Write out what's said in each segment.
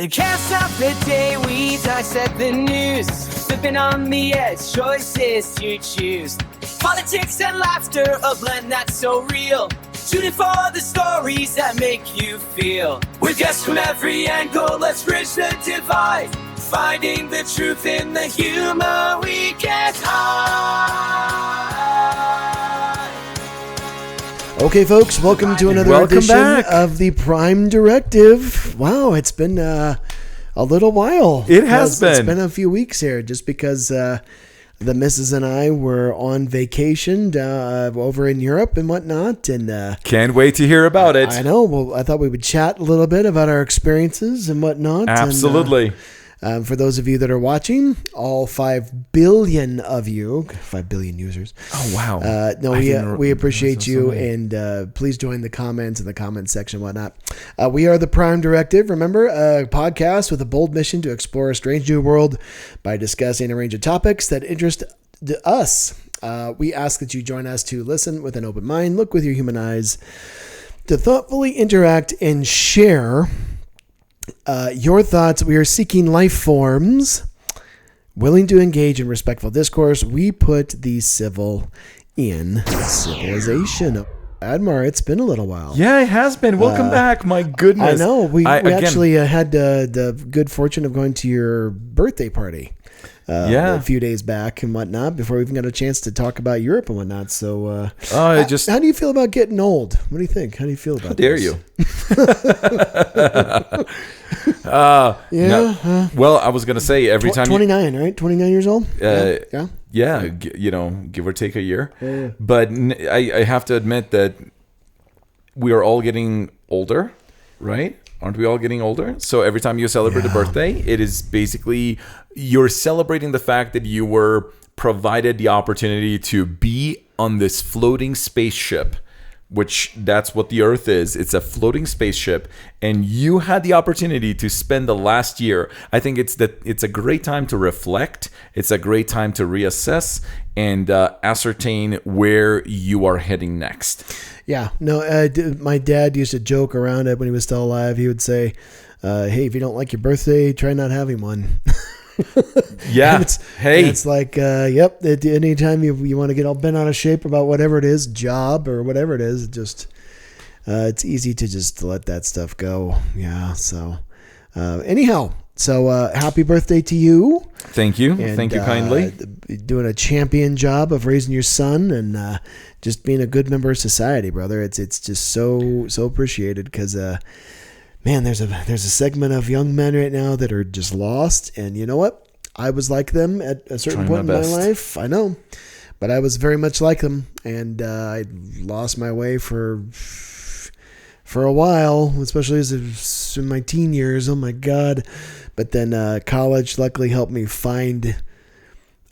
It can't stop the day we dissect the news. Flipping on the edge, choices to choose. Politics and laughter, a blend that's so real. Shooting for the stories that make you feel. With guests from every angle, let's bridge the divide. Finding the truth in the humor we can't hide. Okay, folks, welcome to another edition of the Prime Directive. Wow, it's been a little while. It has been. It's been a few weeks here just because the missus and I were on vacation over in Europe and whatnot. And can't wait to hear about it. I know. Well, I thought we would chat a little bit about our experiences and whatnot. Absolutely. And, for those of you that are watching, all 5 billion of you, 5 billion users. Oh, wow. We appreciate you, and please join the comments in the comment section and whatnot. We are the Prime Directive, remember, a podcast with a bold mission to explore a strange new world by discussing a range of topics that interest us. We ask that you join us to listen with an open mind, look with your human eyes, to thoughtfully interact and share your thoughts. We are seeking life forms willing to engage in respectful discourse. We put the civil in civilization. Admar, it's been a little while. Yeah, it has been. Welcome back. My goodness. I know. We actually had the good fortune of going to your birthday party a few days back and whatnot before we even got a chance to talk about Europe and whatnot. So how do you feel about getting old? What do you think? How do you feel about this? How dare you? Well, I was going to say every time 29, right? 29 years old? Yeah, give or take a year. Yeah. But I have to admit that we are all getting older, right? Aren't we all getting older? So every time you celebrate a birthday, it is basically you're celebrating the fact that you were provided the opportunity to be on this floating spaceship, which that's what the Earth is. It's a floating spaceship, and you had the opportunity to spend the last year. I think it's a great time to reflect. It's a great time to reassess and ascertain where you are heading next. Yeah, no, my dad used to joke around it when he was still alive. He would say, hey, if you don't like your birthday, try not having one. Yeah. It's like, anytime you want to get all bent out of shape about whatever it is, job or whatever it is, it's easy to just let that stuff go. Yeah. So, anyhow, happy birthday to you. Thank you. And, thank you kindly. Doing a champion job of raising your son and just being a good member of society, brother. It's just so appreciated because, man, there's a segment of young men right now that are just lost. And you know what? I was like them at a certain point in my life. I know. But I was very much like them. And I lost my way for a while, especially as it was in my teen years. Oh, my God. But then college luckily helped me find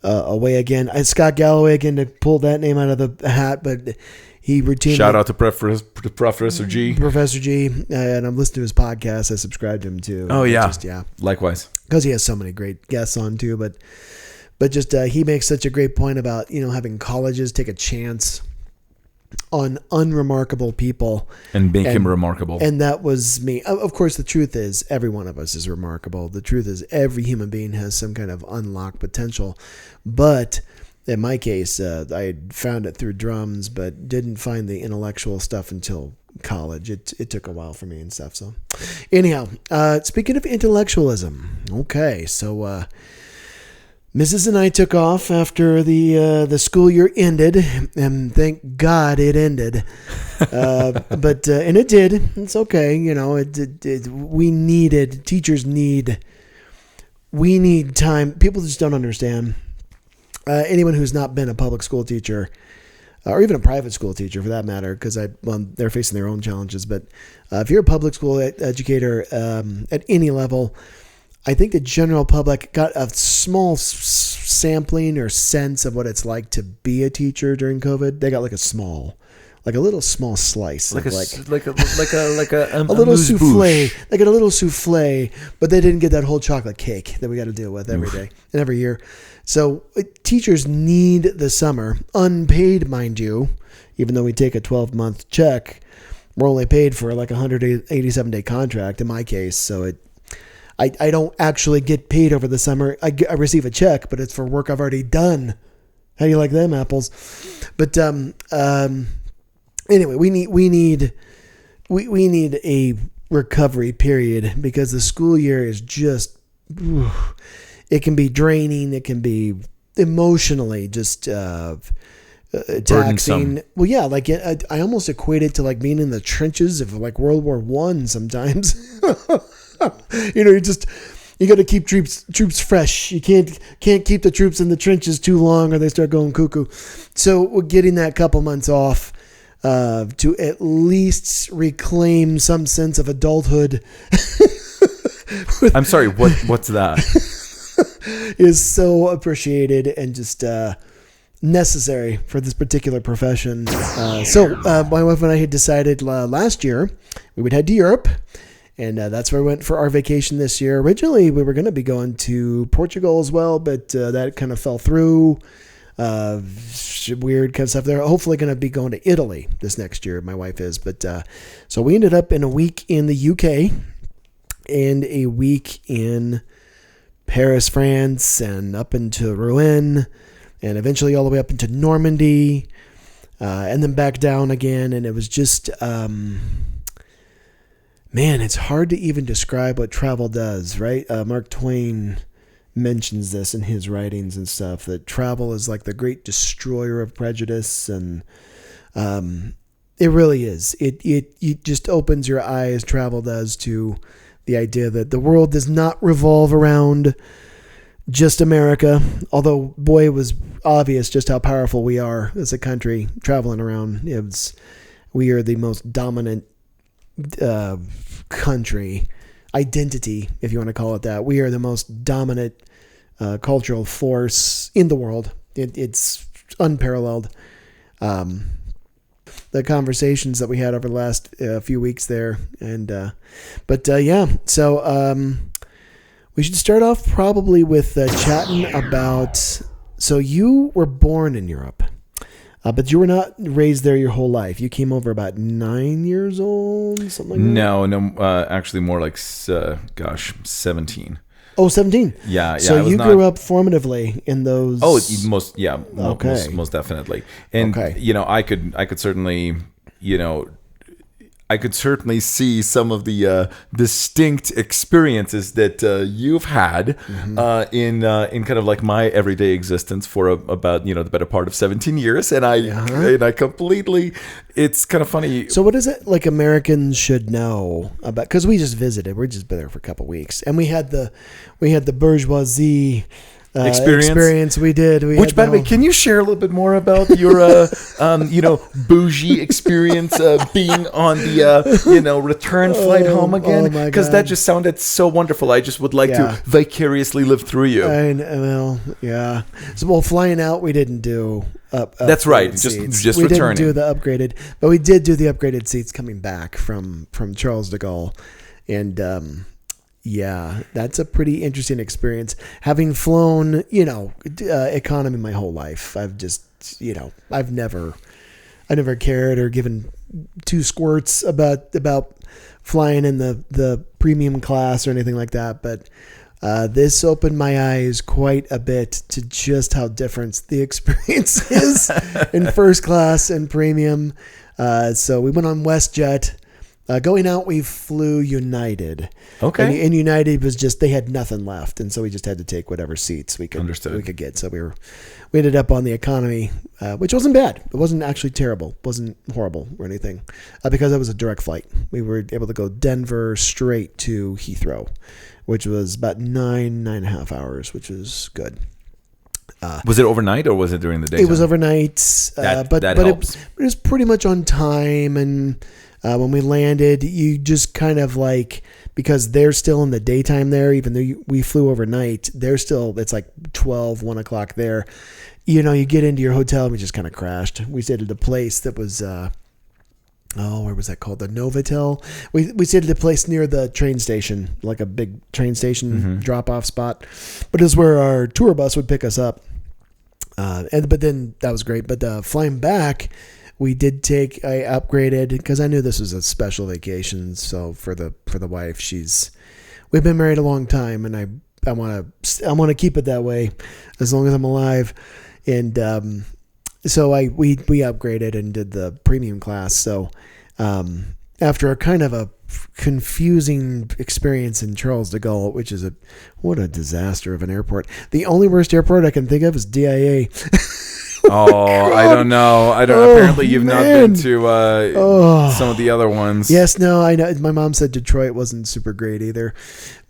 a way again. Scott Galloway, again, to pull that name out of the hat, but he routinely... Shout out to Professor G. Professor G, and I'm listening to his podcast. I subscribe to him, too. Oh, yeah. Likewise. Because he has so many great guests on, too, but just he makes such a great point about, having colleges take a chance on unremarkable people and make him remarkable. And that was me. Of course, the truth is every one of us is remarkable. The truth is every human being has some kind of unlocked potential. But in my case, I found it through drums, but didn't find the intellectual stuff until college. It took a while for me and stuff. So anyhow, speaking of intellectualism. Okay. So, Mrs. and I took off after the school year ended, and thank God it ended. But it did. It's okay, we need time. People just don't understand. Anyone who's not been a public school teacher, or even a private school teacher for that matter, because they're facing their own challenges. But if you're a public school educator at any level, I think the general public got a small sampling or sense of what it's like to be a teacher during COVID. They got like a little small slice, like a little souffle. They got a little souffle, but they didn't get that whole chocolate cake that we got to deal with every day and every year. So teachers need the summer, unpaid, mind you, even though we take a 12-month check. We're only paid for like a 187-day contract in my case, so I don't actually get paid over the summer. I receive a check, but it's for work I've already done. How do you like them apples? But anyway, we need a recovery period because the school year is just, it can be draining. It can be emotionally just taxing. Burdensome. Well, yeah, like I almost equate it to like being in the trenches of like World War I sometimes. You got to keep troops fresh. You can't keep the troops in the trenches too long or they start going cuckoo. So we're getting that couple months off to at least reclaim some sense of adulthood. I'm sorry, what's that? Is so appreciated and just necessary for this particular profession. So my wife and I had decided last year we would head to Europe. And that's where we went for our vacation this year. Originally, we were going to be going to Portugal as well, but that kind of fell through. Weird kind of stuff there. Hopefully going to be going to Italy this next year, my wife is. But so we ended up in a week in the UK and a week in Paris, France, and up into Rouen, and eventually all the way up into Normandy, and then back down again. And it was just... man, it's hard to even describe what travel does, right? Mark Twain mentions this in his writings and stuff, that travel is like the great destroyer of prejudice. And it really is. It just opens your eyes, travel does, to the idea that the world does not revolve around just America. Although, boy, it was obvious just how powerful we are as a country traveling around. We are the most dominant country identity, if you want to call it that. We are the most dominant cultural force in the world. It's unparalleled. The conversations that we had over the last few weeks there, and so we should start off probably with chatting about. So you were born in Europe. But you were not raised there your whole life. You came over about 9 years old, something like that? No, actually more like, 17. Oh, 17. Yeah. So you grew up formatively in those... Oh, most definitely. And, I could certainly, I could certainly see some of the distinct experiences that you've had in kind of like my everyday existence for about the better part of 17 years, and I completely. It's kind of funny. So what is it like Americans should know about? Because we just visited. We're just been there for a couple of weeks, and we had the bourgeoisie. Experience we did. Which, by the way, can you share a little bit more about your, bougie experience being on the, return flight home again? Because that just sounded so wonderful. I just would like to vicariously live through you. Well, yeah. So, flying out, we didn't do that's right. Seats. Just we returning. Didn't do the upgraded, but we did do the upgraded seats coming back from Charles de Gaulle, and. Yeah, that's a pretty interesting experience. Having flown, economy my whole life, I've just, I never cared or given two squirts about flying in the premium class or anything like that. But this opened my eyes quite a bit to just how different the experience is in first class and premium. So we went on WestJet. Going out, we flew United. Okay. And United was just, they had nothing left. And so we just had to take whatever seats we could get. So we ended up on the economy, which wasn't bad. It wasn't actually terrible. It wasn't horrible or anything, because it was a direct flight. We were able to go Denver straight to Heathrow, which was about 9.5 hours, which was good. Was it overnight or was it during the day? It was overnight, but helps. It was pretty much on time. And when we landed, you just kind of like, because they're still in the daytime there, even though we flew overnight, it's like 12, 1 o'clock there. You get into your hotel and we just kind of crashed. We stayed at a place that was, where was that called? The Novotel. We stayed at a place near the train station, like a big train station drop-off spot. But it was where our tour bus would pick us up. But then that was great. But flying back, we did I upgraded because I knew this was a special vacation. So for the wife, we've been married a long time, and I want to keep it that way as long as I'm alive. And so we upgraded and did the premium class. So after a kind of a confusing experience in Charles de Gaulle, which is what a disaster of an airport. The only worst airport I can think of is DIA. Oh, I don't know. Apparently, you've not been to some of the other ones. Yes, no, I know. My mom said Detroit wasn't super great either,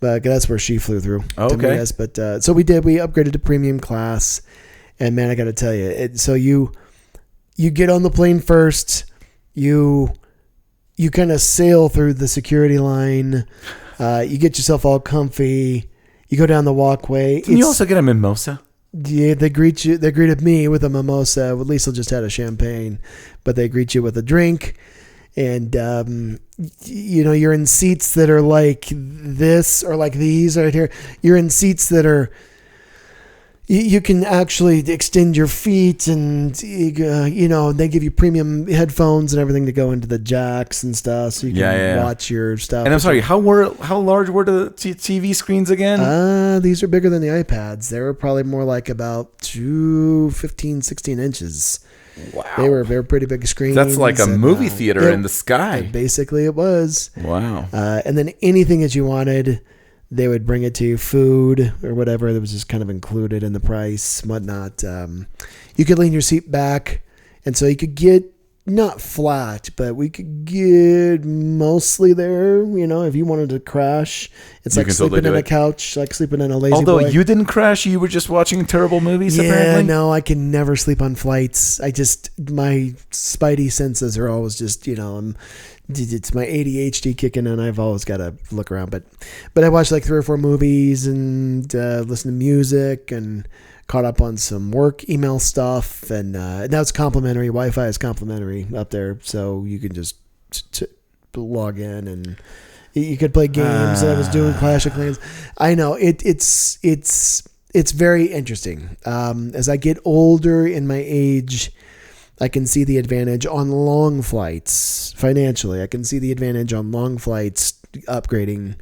but that's where she flew through. Okay. Yes, but so we upgraded to premium class, and man, I got to tell you, so you get on the plane first, you kind of sail through the security line, you get yourself all comfy, you go down the walkway. Can you also get a mimosa? Yeah, they greeted me with a mimosa. Well, Liesl just had a champagne, but they greet you with a drink. And, you're in seats that are like this or like these right here. You're in seats that are, you can actually extend your feet, and, they give you premium headphones and everything to go into the jacks and stuff, so you can watch your stuff. And I'm sorry, how large were the TV screens again? These are bigger than the iPads. They were probably more like about 16 inches. Wow. They were pretty big screens. That's like a movie theater in the sky. Basically, it was. Wow. And then anything that you wanted, they would bring it to you, food or whatever that was just kind of included in the price, whatnot. You could lean your seat back, and so you could get not flat, but we could get mostly there. If you wanted to crash, it's like sleeping in a couch, like sleeping in a lazy boy. Although you didn't crash, you were just watching terrible movies. Apparently. No, I can never sleep on flights. My spidey senses are always just, it's my ADHD kicking in. I've always got to look around, but I watched like 3 or 4 movies and listen to music and caught up on some work email stuff, and now it's complimentary. Wi-Fi is complimentary up there, so you can just log in and you could play games. And I was doing Clash of Clans. I know it's very interesting. As I get older in my age, I can see the advantage on long flights financially. I can see the advantage on long flights upgrading.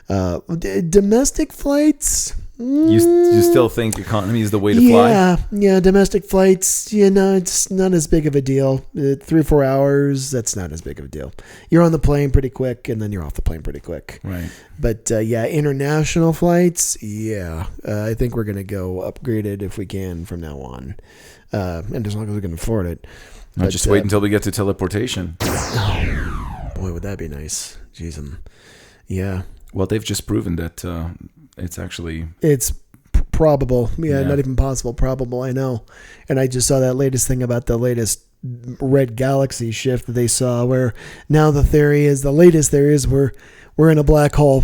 Domestic flights. You still think economy is the way to fly? Yeah. Domestic flights, it's not as big of a deal. 3 or 4 hours, that's not as big of a deal. You're on the plane pretty quick, and then you're off the plane pretty quick. Right. But international flights, I think we're gonna go upgraded if we can from now on, and as long as we can afford it. But just wait until we get to teleportation. Boy, would that be nice. Jeez, yeah. Well, they've just proven that. It's probable. Not even possible. Probable. I know. And I just saw that latest thing about the latest red galaxy shift that they saw, where now the latest theory is we're in a black hole.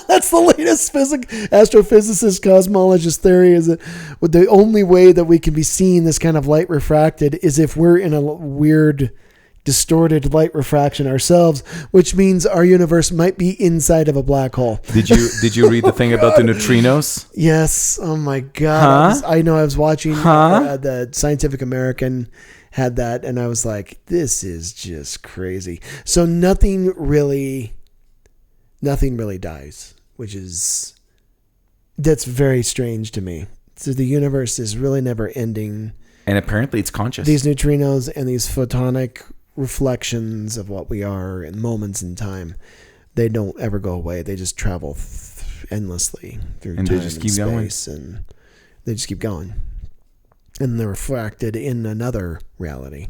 That's the latest astrophysicist, cosmologist theory, is that the only way that we can be seeing this kind of light refracted is if we're in a weird distorted light refraction ourselves, which means our universe might be inside of a black hole. Did you read the thing about the neutrinos? Yes. Oh my God. I was watching the Scientific American had that, and I was like, this is just crazy. So nothing really dies, that's very strange to me. So the universe is really never ending. And apparently it's conscious. These neutrinos and these photonic reflections of what we are in moments in time, they don't ever go away. They just travel endlessly through time and space, and they just keep going. And they're refracted in another reality.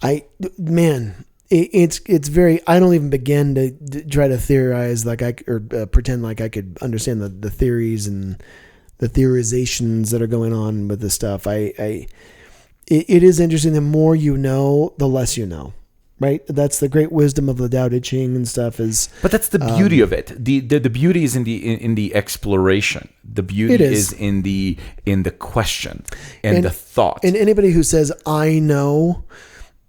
It's very. I don't even begin to try to theorize pretend like I could understand the theories and the theorizations that are going on with this stuff. It is interesting. The more you know, the less you know, right? That's the great wisdom of the Tao Te Ching and stuff. But that's the beauty of it. The beauty is in the exploration. The beauty is in the question and the thought. And anybody who says I know,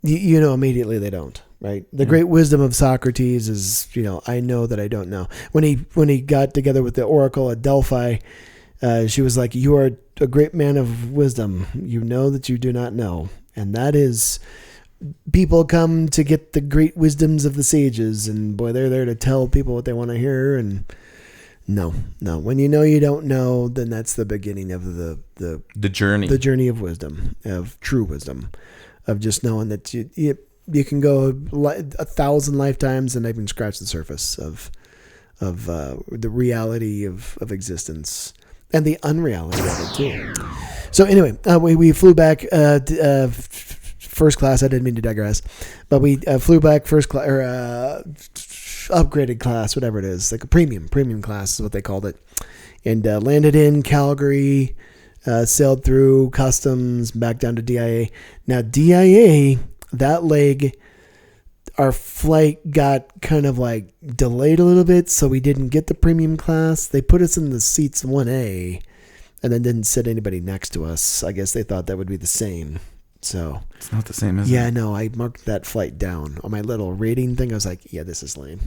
you know immediately they don't. Right. The great wisdom of Socrates is, I know that I don't know. When he got together with the oracle at Delphi, she was like, you are a great man of wisdom. You know that you do not know. And that is people come to get the great wisdoms of the sages, and boy, they're there to tell people what they want to hear. And no, when you know you don't know, then that's the beginning of the journey of wisdom, of true wisdom, of just knowing that you can go 1,000 lifetimes and not even scratch the surface of the reality of existence and the unreality of it too. So anyway, we flew back first class. I didn't mean to digress, but we flew back first class or upgraded class, whatever it is, like a premium class is what they called it, and landed in Calgary, sailed through customs back down to DIA. Now DIA, that leg, our flight got kind of like delayed a little bit, so we didn't get the premium class. They put us in the seats 1A and then didn't sit anybody next to us. I guess they thought that would be the same. So it's not the same, is it? Yeah, no, I marked that flight down on my little rating thing. I was like, yeah, this is lame.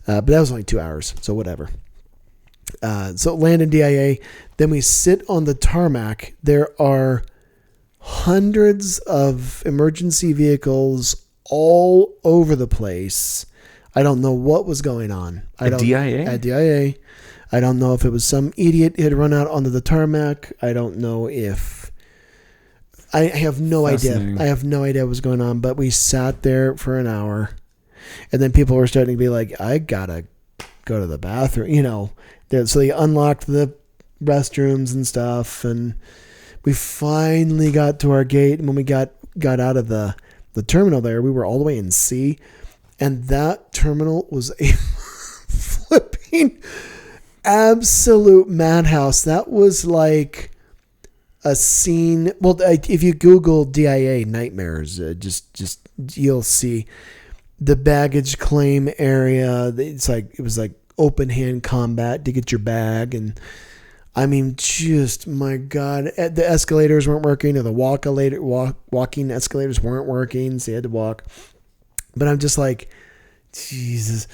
But that was only 2 hours, so whatever. So land in DIA. Then we sit on the tarmac. There are hundreds of emergency vehicles all over the place. I don't know what was going on. At DIA. I don't know if it was some idiot had run out onto the tarmac. I don't know if... I have no idea. I have no idea what was going on, but we sat there for an hour, and then people were starting to be like, I gotta go to the bathroom, So they unlocked the restrooms and stuff, and we finally got to our gate. And when we got out of the terminal there, we were all the way in C, and that terminal was a flipping absolute madhouse. That was like a scene. Well, if you Google DIA nightmares, just you'll see the baggage claim area. It was like open hand combat to get your bag, and I mean, just my God, the escalators weren't working, or the walking escalators weren't working, so you had to walk. But I'm just like, Jesus.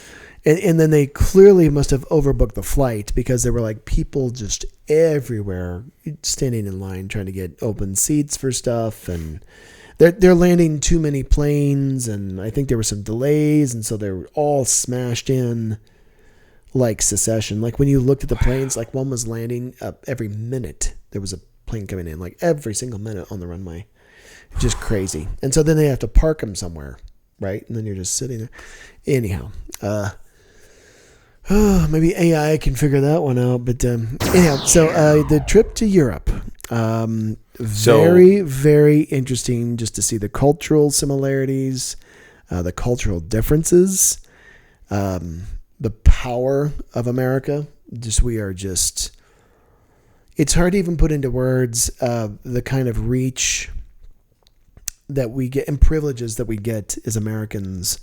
And then they clearly must have overbooked the flight, because there were like people just everywhere standing in line trying to get open seats for stuff. And they're landing too many planes, and I think there were some delays, and so they were all smashed in like Succession. Like when you looked at the planes, like one was landing every minute. There was a plane coming in, like every single minute on the runway. Just crazy. And so then they have to park them somewhere, right? And then you're just sitting there. Anyhow, maybe AI can figure that one out. But anyhow, so the trip to Europe, very, very interesting just to see the cultural similarities, the cultural differences, the power of America. It's hard to even put into words the kind of reach that we get and privileges that we get as Americans.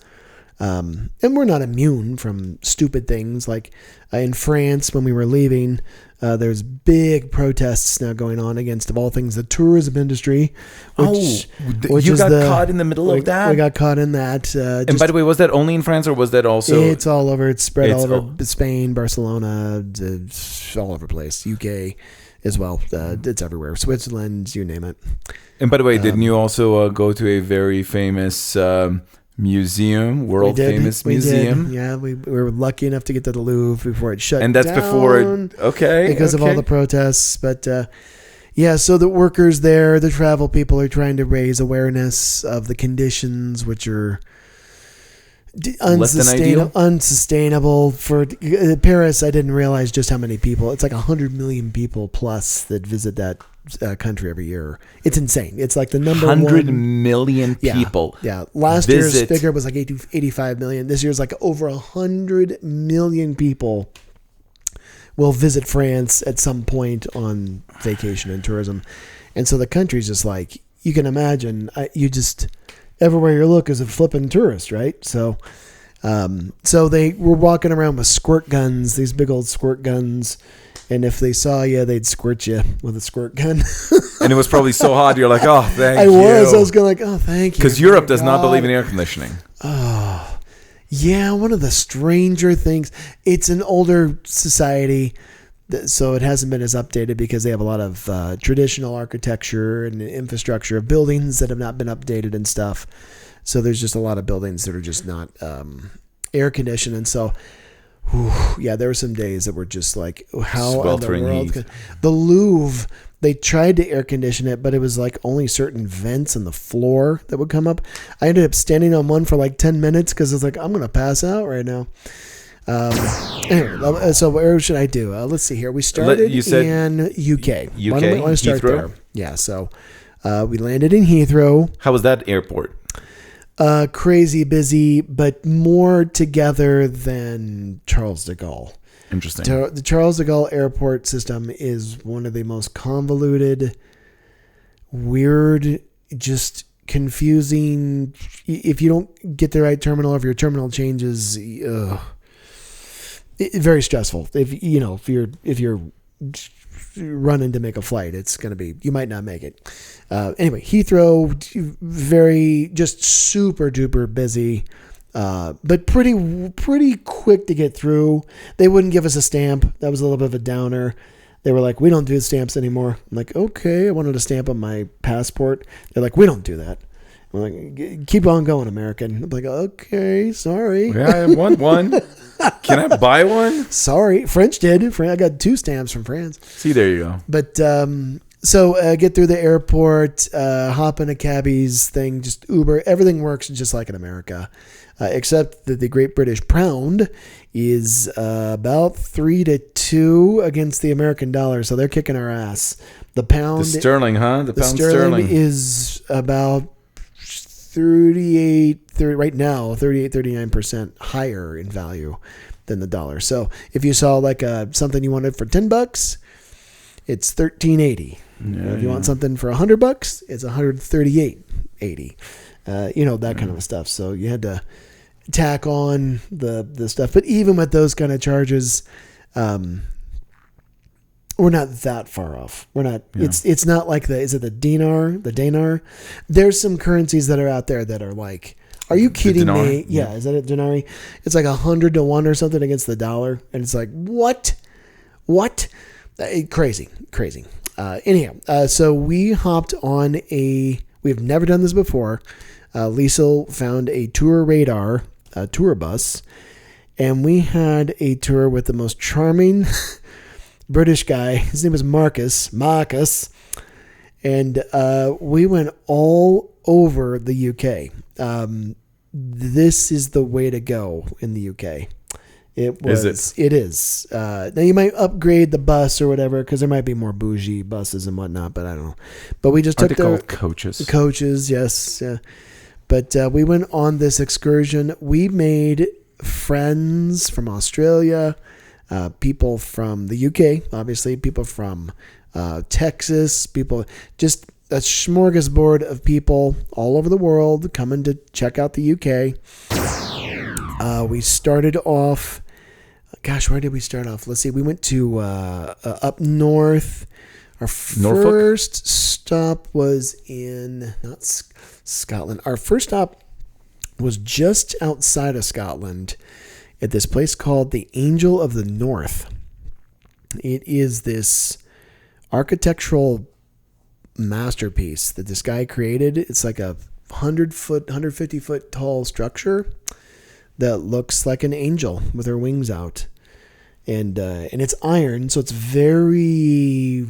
And we're not immune from stupid things. Like in France, when we were leaving, there's big protests now going on against, of all things, the tourism industry. Which you got caught in the middle of that? We got caught in that. And by the way, was that only in France, or was that also... It's all over. It's spread all over Spain, Barcelona, all over the place. UK as well. It's everywhere. Switzerland, you name it. And by the way, didn't you also go to a very famous... museum, world famous museum? Yeah, we were lucky enough to get to the Louvre before it shut down. And that's before because of all the protests. But so the workers there, the travel people, are trying to raise awareness of the conditions, which are unsustainable for Paris. I didn't realize just how many people. It's like 100 million people plus that visit that country every year. It's insane. It's like the number 100 million people. Yeah. Last year's figure was like 85 million. This year's like over 100 million people will visit France at some point on vacation and tourism. And so the country's just like, you can imagine, everywhere you look is a flipping tourist, right? So they were walking around with squirt guns, these big old squirt guns. And if they saw you, they'd squirt you with a squirt gun. And it was probably so hot, you're like, oh, thank you. I was going like, oh, thank you. Because Europe does not believe in air conditioning. Oh, yeah, one of the stranger things. It's an older society. So it hasn't been as updated because they have a lot of traditional architecture and infrastructure of buildings that have not been updated and stuff. So there's just a lot of buildings that are just not air conditioned. And so, yeah, there were some days that were just like, how in the world? The Louvre, they tried to air condition it, but it was like only certain vents in the floor that would come up. I ended up standing on one for like 10 minutes because it's like, I'm going to pass out right now. Anyway, so where should I do? Let's see here. We started in UK. Why don't we start there? Yeah, so we landed in Heathrow. How was that airport? Crazy busy, but more together than Charles de Gaulle. Interesting. The Charles de Gaulle airport system is one of the most convoluted, weird, just confusing. If you don't get the right terminal, if your terminal changes, very stressful. If you're running to make a flight, it's going to be, you might not make it. Anyway, Heathrow, very just super duper busy, but pretty quick to get through. They wouldn't give us a stamp. That was a little bit of a downer. They were like, we don't do stamps anymore. I'm like, okay, I wanted a stamp on my passport. They're like, we don't do that. I'm like, keep on going, American. I'm like, okay, sorry. Yeah, I want one. Can I buy one? Sorry. French did. I got 2 stamps from France. See, there you go. But so get through the airport, hop in a cabbie's thing, just Uber. Everything works just like in America, except that the Great British Pound is about 3-2 against the American dollar. So they're kicking our ass. The pound. The sterling, huh? The pound sterling is about 39% higher in value than the dollar. So if you saw like something you wanted for $10, it's $13.80. If you want something for $100, it's $138.80. That kind of stuff. So you had to tack on the stuff. But even with those kind of charges, we're not that far off. We're not. Yeah. It's not like is it the dinar? The dinar. There's some currencies that are out there that are like, are you kidding me? Yeah, is that a dinari? It's like 100 to 1 or something against the dollar, and it's like what? Crazy. Anyhow, so we hopped on we've never done this before. Liesl found a tour radar, tour bus, and we had a tour with the most charming British guy. His name was Marcus, and we went all over the UK. This is the way to go in the UK. It is. Now you might upgrade the bus or whatever because there might be more bougie buses and whatnot, but I don't know. But we just took the coaches. Coaches, yes. Yeah. But we went on this excursion. We made friends from Australia. People from the UK, obviously, people from Texas, people, just a smorgasbord of people all over the world coming to check out the UK. We started off, where did we start off? Let's see, we went to up north. Our first stop was in, not Scotland. Our first stop was just outside of Scotland, at this place called the Angel of the North. It is this architectural masterpiece that this guy created. It's like a 150 foot tall structure that looks like an angel with her wings out. And it's iron, so it's very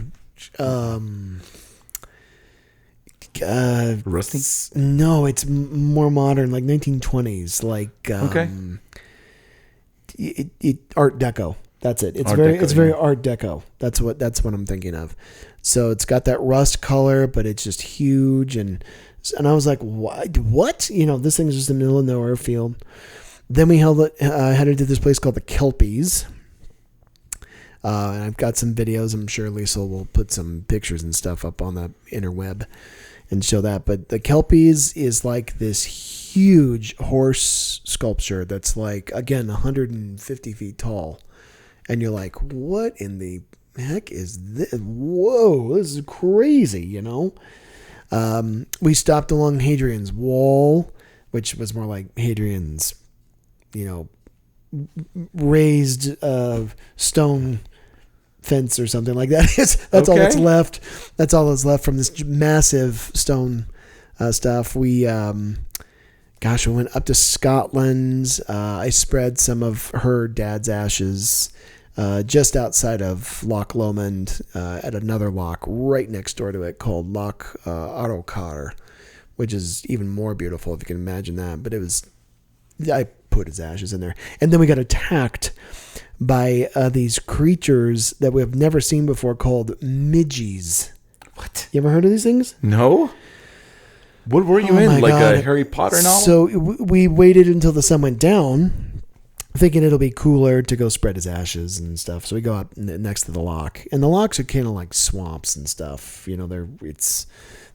rusty? No, it's more modern, like 1920s, like okay. Art Deco. That's it. It's very Art Deco. That's what I'm thinking of. So it's got that rust color, but it's just huge. And I was like, what? This thing's just in the middle of nowhere field. Then we headed to this place called the Kelpies. And I've got some videos. I'm sure Liesl will put some pictures and stuff up on the interweb and show that. But the Kelpies is like this huge horse sculpture that's like, again, 150 feet tall. And you're like, what in the heck is this? Whoa, this is crazy, We stopped along Hadrian's Wall, which was more like Hadrian's, raised stone fence or something like that. That's all that's left. That's all that's left from this massive stone stuff. We went up to Scotland. I spread some of her dad's ashes just outside of Loch Lomond at another loch right next door to it called Loch Arrochar, which is even more beautiful if you can imagine that. But I put his ashes in there. And then we got attacked by these creatures that we have never seen before called midgies. What? You ever heard of these things? No. What were you in? Like a Harry Potter novel? So we waited until the sun went down, thinking it'll be cooler to go spread his ashes and stuff. So we go up next to the loch. And the lochs are kind of like swamps and stuff. You know, they're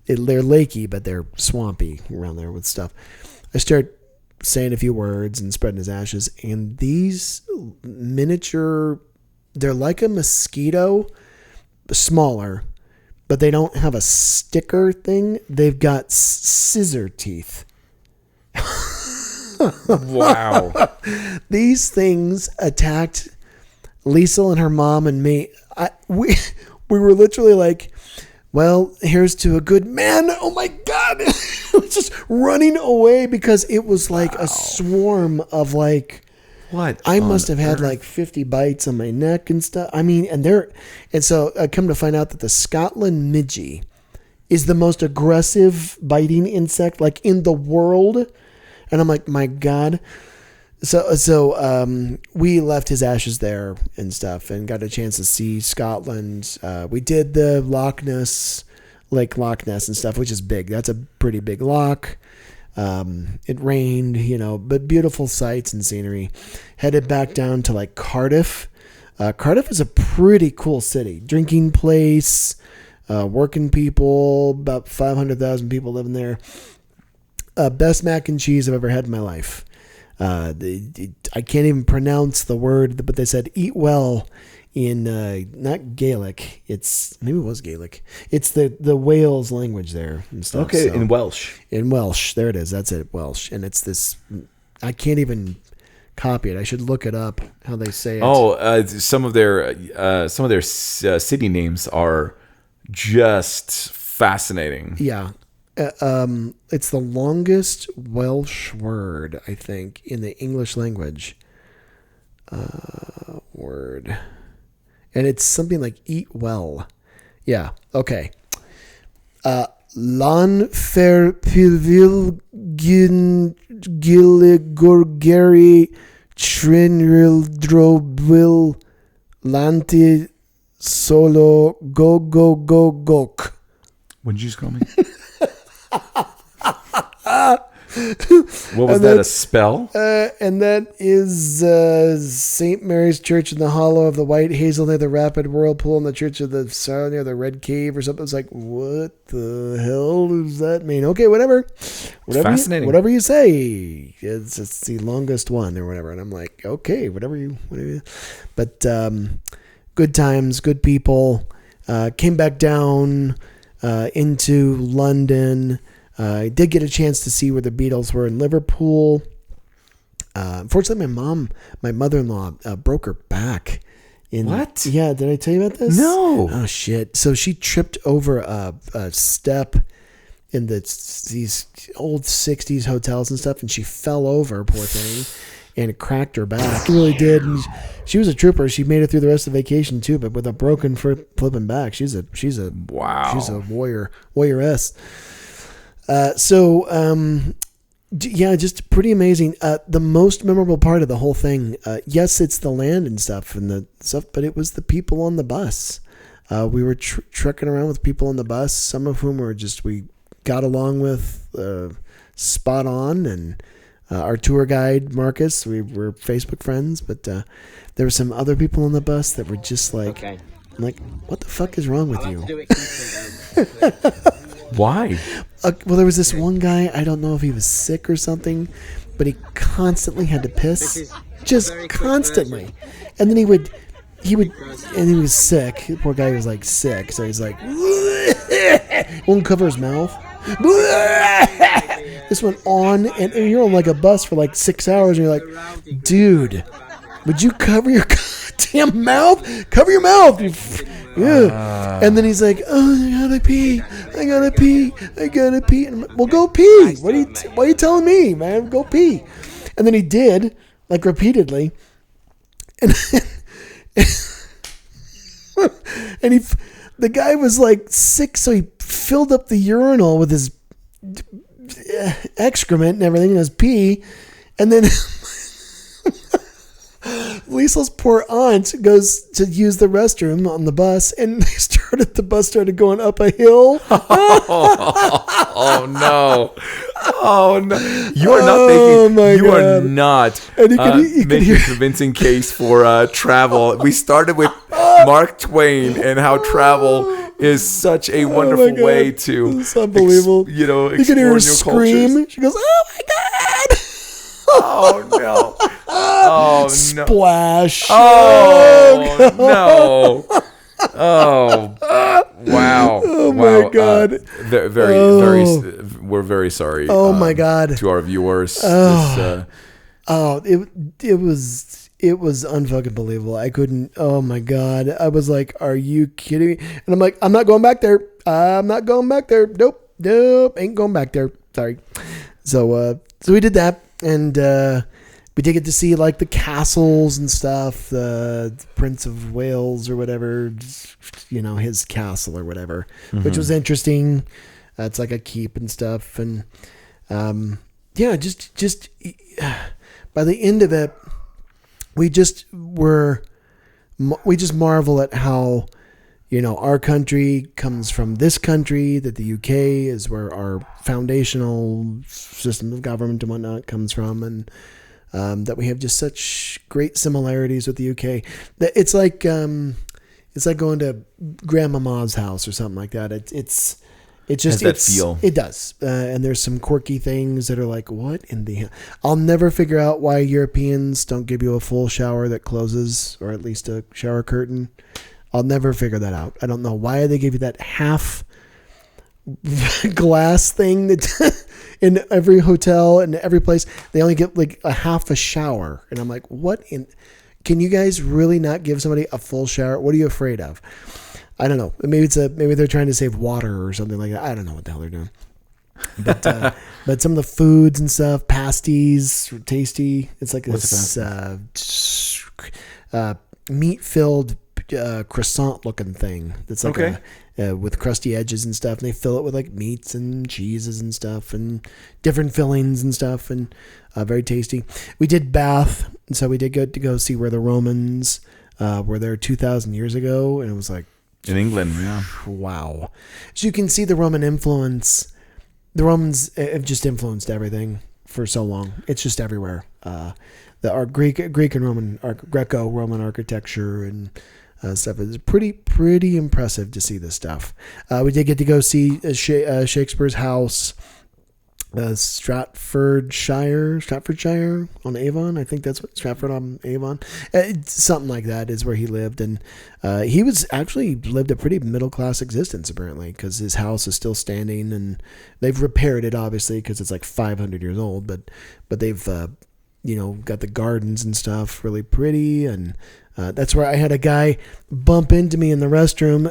lakey, but they're swampy around there with stuff. I start saying a few words and spreading his ashes, and these miniature, they're like a mosquito, smaller, but they don't have a sticker thing. They've got scissor teeth. Wow. These things attacked Liesl and her mom and me. We were literally like, well, here's to a good man. Oh my God. It was just running away because it was like a swarm of like, what? I must have had like 50 bites on my neck and stuff. I mean, and so I come to find out that the Scotland midgie is the most aggressive biting insect like in the world. And I'm like, my God. So we left his ashes there and stuff and got a chance to see Scotland. We did the Lake Loch Ness and stuff, which is big. That's a pretty big loch. It rained, but beautiful sights and scenery. Headed back down to like Cardiff. Cardiff is a pretty cool city. Drinking place, working people, about 500,000 people living there. Best mac and cheese I've ever had in my life. I can't even pronounce the word, but they said eat well in not Gaelic. Maybe it was Gaelic. It's the Wales language there and stuff. Okay, so, in Welsh. In Welsh, there it is. That's it, Welsh, and it's this. I can't even copy it. I should look it up how they say it. Oh, some of their city names are just fascinating. Yeah. It's the longest Welsh word, I think, in the English language. Word. And it's something like eat well. Yeah. Okay. Lan fer pilvil giligorgeri trinril drobil lanti solo go gok. What did you just call me? What was that, a spell? And that is St. Mary's Church in the hollow of the White Hazel near the Rapid Whirlpool and the Church of the Sorrow near the Red Cave or something. It's like, what the hell does that mean? Okay, whatever. Fascinating. Whatever you say. It's the longest one or whatever. And I'm like, okay, whatever you. But good times, good people. Came back down into London. I did get a chance to see where the Beatles were in Liverpool. Unfortunately, my mother-in-law broke her back. What? Yeah, did I tell you about this? No. Oh, shit. So she tripped over a step in these old 60s hotels and stuff, and she fell over, poor thing, and it cracked her back. It really did. And she was a trooper. She made it through the rest of the vacation, too, but with a broken flipping back. She's a wow. She's a warrioress. Yeah, just pretty amazing. The most memorable part of the whole thing, yes, it's the land and stuff but it was the people on the bus. We were trekking around with people on the bus, some of whom we got along with spot on, and our tour guide, Marcus, we were Facebook friends, but there were some other people on the bus that were just like, okay. Like, what the fuck is wrong with you? Why? Well, there was this one guy, I don't know if he was sick or something, but he constantly had to piss. Just constantly. And then he would, and he was sick. The poor guy was like sick, so he's like, won't cover his mouth. This went on, and you're on like a bus for like 6 hours, and you're like, dude, would you cover your goddamn mouth. Cover your mouth. Yeah. And then he's like, oh, I gotta pee. And I'm like, well, go pee. Why are you telling me, man? Go pee. And then he did, like, repeatedly. And the guy was like sick, so he filled up the urinal with his excrement and everything, and his pee. And then Liesl's poor aunt goes to use the restroom on the bus, and the bus started going up a hill. Oh no! Oh no! You are not making a convincing case for travel. We started with Mark Twain and how travel is such a wonderful way to. It's unbelievable. You can hear her scream. Cultures. She goes, "Oh my god!" Oh no! Oh no! Splash! Oh no! Oh wow! Oh my god! We're very sorry. Oh my god! To our viewers. It was unfucking believable. I couldn't. Oh my god! I was like, "Are you kidding me?" And I'm like, "I'm not going back there. Nope, ain't going back there. Sorry." So we did that, and we did get to see like the castles and stuff. The Prince of Wales or whatever, his castle or whatever, which was interesting. It's like a keep and stuff, and just by the end of it, we just marvel at how our country comes from this country, that the UK is where our foundational system of government and whatnot comes from, and that we have just such great similarities with the UK. That it's like going to Grandmama's house or something like that. It's just that feel. It does, and there's some quirky things that are like, what in the hell? I'll never figure out why Europeans don't give you a full shower that closes, or at least a shower curtain. I'll never figure that out. I don't know why they give you that half glass thing that in every hotel and every place they only get like a half a shower, and I'm like, can you guys really not give somebody a full shower? What are you afraid of? I don't know. Maybe they're trying to save water or something like that. I don't know what the hell they're doing. But some of the foods and stuff, pasties, tasty. It's like this meat-filled croissant-looking thing. That's like with crusty edges and stuff. And they fill it with like meats and cheeses and stuff and different fillings and stuff, and very tasty. We did Bath, and so we did go see where the Romans were there 2,000 years ago, and it was like, in England, yeah. Wow. So you can see the Roman influence. The Romans have just influenced everything for so long. It's just everywhere. Our Greek and Roman, Greco-Roman architecture and stuff is pretty impressive to see this stuff. We did get to go see Shakespeare's house, Stratfordshire on Avon. I think that's what Stratford on Avon. Something like that is where he lived, and he was actually lived a pretty middle class existence apparently, because his house is still standing, and they've repaired it obviously because it's like 500 years old, but they've got the gardens and stuff really pretty, and that's where I had a guy bump into me in the restroom,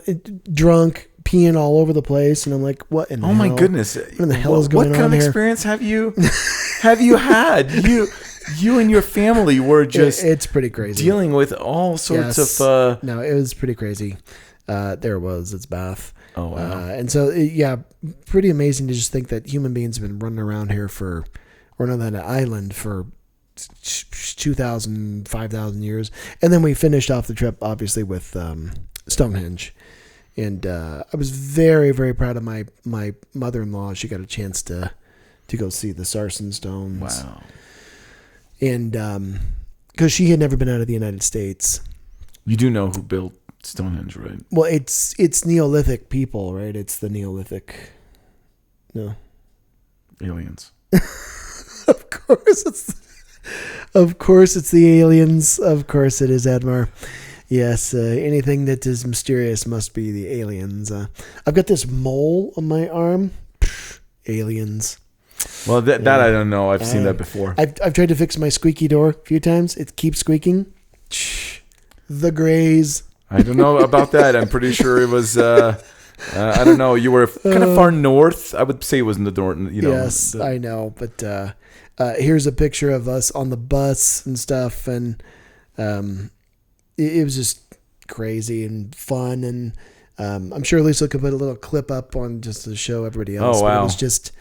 drunk, peeing all over the place, and I'm like, what in the hell? My goodness. What in the hell is going on here? What kind of experience have you had? You and your family were just it's pretty crazy, dealing with all sorts of no, it was pretty crazy. It's Bath. Oh wow. And so pretty amazing to just think that human beings have been running around here on that island for 2,000, 5,000 years. And then we finished off the trip obviously with Stonehenge. And I was very, very proud of my mother-in-law. She got a chance to go see the Sarsen stones. Wow. And because she had never been out of the United States. You do know who built Stonehenge, right? Well, it's Neolithic people, right? It's the Neolithic. No. Aliens. Of course it's the aliens. Of course it is, Admar. Yes, anything that is mysterious must be the aliens. I've got this mole on my arm. Aliens. Well, that I don't know. I've seen that before. I've tried to fix my squeaky door a few times. It keeps squeaking. This the Greys. I don't know about that. I'm pretty sure it was. I don't know. You were kind of far north. I would say it was in the north. Yes, I know. But here's a picture of us on the bus and stuff, and it was just crazy and fun. And I'm sure Lisa could put a little clip up on just to show everybody else. Oh wow! But it was just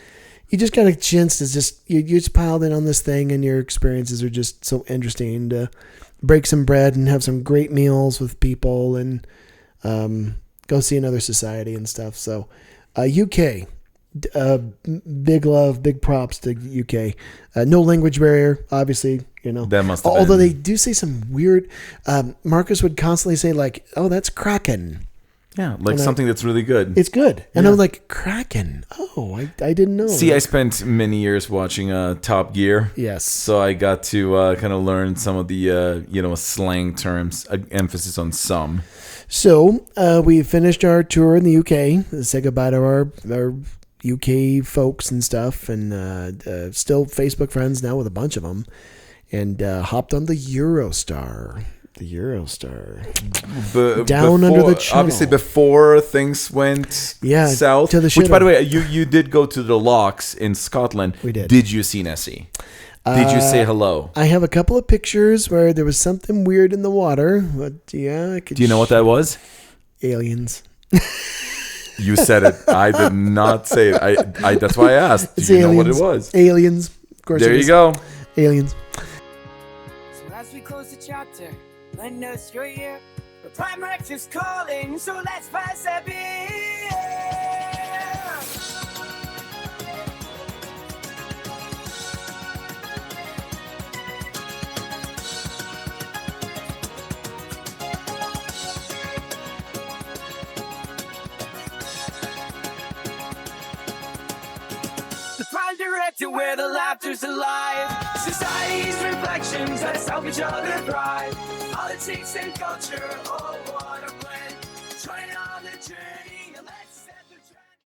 you just got a chance to you just piled in on this thing, and your experiences are just so interesting to break some bread and have some great meals with people and go see another society and stuff. So UK, big love, big props to UK. No language barrier, obviously, That must have although been. they do say some weird, Marcus would constantly say like, oh, that's Kraken. Yeah, like something that's really good. It's good. And I was like, Kraken. Oh, I didn't know. See, I spent many years watching Top Gear. Yes. So I got to kind of learn some of the, slang terms, emphasis on some. So we finished our tour in the UK. Say goodbye to our UK folks and stuff. And still Facebook friends now with a bunch of them. And hopped on the Eurostar. Down under the channel. Obviously, before things went south. to the which, by the shitter. way, you did go to the locks in Scotland. We did. Did you see Nessie? Did you say hello? I have a couple of pictures where there was something weird in the water. But yeah, I could. Do you know what that was? Aliens. You said it. I did not say it. I that's why I asked. Do It's you aliens. know what it was? Aliens. Of course. There it you is. go. Aliens. So as we close the chapter, lend us your ear. The Prime Directive's calling, so let's pass a beer. The Prime Directive, where the laughter's alive. Society's reflections, let's help each other thrive. Politics and culture, oh what a blend. Join